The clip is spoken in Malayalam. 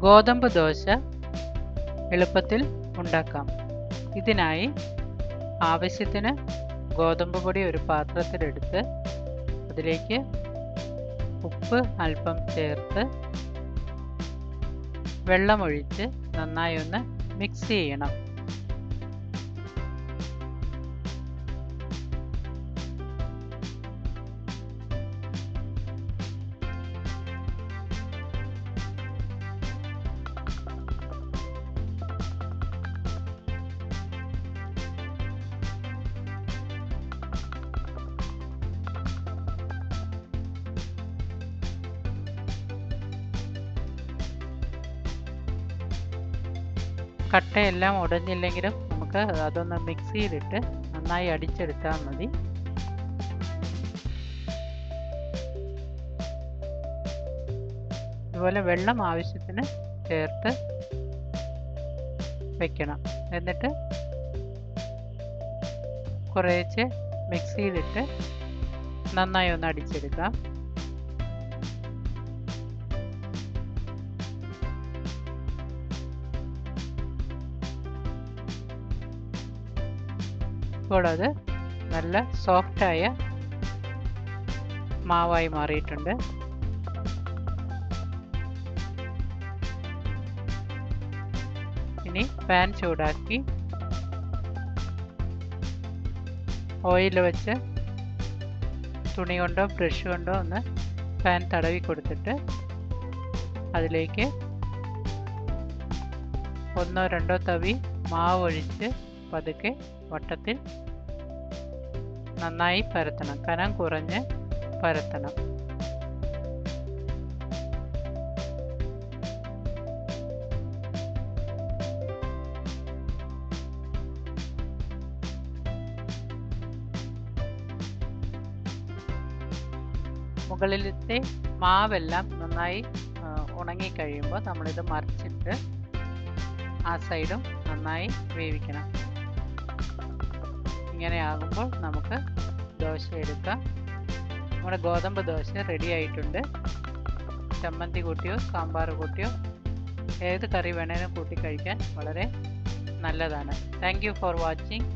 ഗോതമ്പ് ദോശ എളുപ്പത്തിൽ ഉണ്ടാക്കാം. ഇതിനായി ആവശ്യത്തിന് ഗോതമ്പ് പൊടി ഒരു പാത്രത്തിലെടുത്ത് അതിലേക്ക് ഉപ്പ് അല്പം ചേർത്ത് വെള്ളമൊഴിച്ച് നന്നായി ഒന്ന് മിക്സ് ചെയ്യണം. കട്ടയെല്ലാം ഉടഞ്ഞില്ലെങ്കിലും നമുക്ക് അതൊന്ന് മിക്സിയിലിട്ട് നന്നായി അടിച്ചെടുത്താൽ മതി. ഇതുപോലെ വെള്ളം ആവശ്യത്തിന് ചേർത്ത് വെക്കണം. എന്നിട്ട് കുറേശ്ശെ മിക്സിയിലിട്ട് നന്നായി ഒന്ന് അടിച്ചെടുക്കാം. ഇപ്പോൾ അത് നല്ല സോഫ്റ്റായ മാവായി മാറിയിട്ടുണ്ട്. ഇനി പാൻ ചൂടാക്കി ഓയിൽ വെച്ച് തുണി കൊണ്ടോ ബ്രഷ് കൊണ്ടോ ഒന്ന് പാൻ തടവി കൊടുത്തിട്ട് അതിലേക്ക് 1-2 തവി മാവ് ഒഴിച്ച് പതുക്കെ വട്ടത്തിൽ നന്നായി പരത്തണം. കനം കുറഞ്ഞ് പരത്തണം. മുകളിലത്തെ മാവെല്ലാം നന്നായി ഉണങ്ങിക്കഴിയുമ്പോൾ നമ്മളിത് മറിച്ചിട്ട് ആ സൈഡും നന്നായി വേവിക്കണം. ഇങ്ങനെ ആകുമ്പോൾ നമുക്ക് ദോശ എടുക്കാം. നമ്മുടെ ഗോതമ്പ് ദോശ റെഡി ആയിട്ടുണ്ട്. ചമ്മന്തി കൂട്ടിയോ സാമ്പാർ കൂട്ടിയോ ഏത് കറി വേണേലും കൂട്ടി കഴിക്കാൻ വളരെ നല്ലതാണ്. Thank you for watching.